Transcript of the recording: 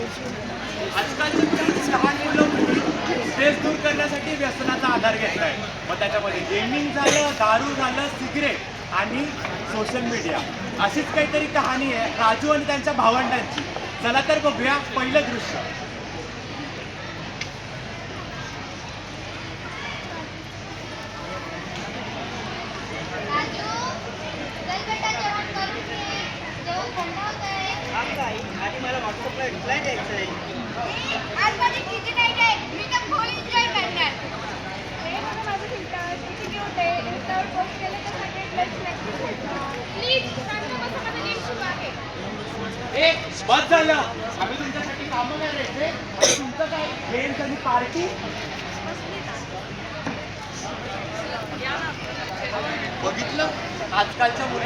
आजकालची पिढी लहान मुलं स्ट्रेस दूर करण्यासाठी व्यसनाचा आधार घेतलाय. मग त्याच्यामध्ये गेमिंग झालं, दारू झालं, सिगरेट आणि सोशल मीडिया अशीच काहीतरी कहाणी आहे राजू आणि त्यांच्या भावंडांची. चला तर बघूया पहिलं दृश्य. राजू, चल बेटा जेवण करून घे. जेवण थंड होतंय. आधी मला व्हॉट्सअपला रिप्लाय द्यायचा आहे. आज माझी किती नाईट आहे. मी तर फुल एन्जॉय करणार. हे बघा माझं फिल्टर किती क्यूट आहे. इंस्टावर पोस्ट केलं तर सगळे लाईक्स नक्कीच भेटणार. प्लीज शांत बसा, माझं नेट सुरू आहे. ए बस झालं. आम्ही तुमच्यासाठी कामं नाही द्यायचे आणि तुमचं काय गेम्स आणि पार्टी. बघितलं आजकालच्या मुली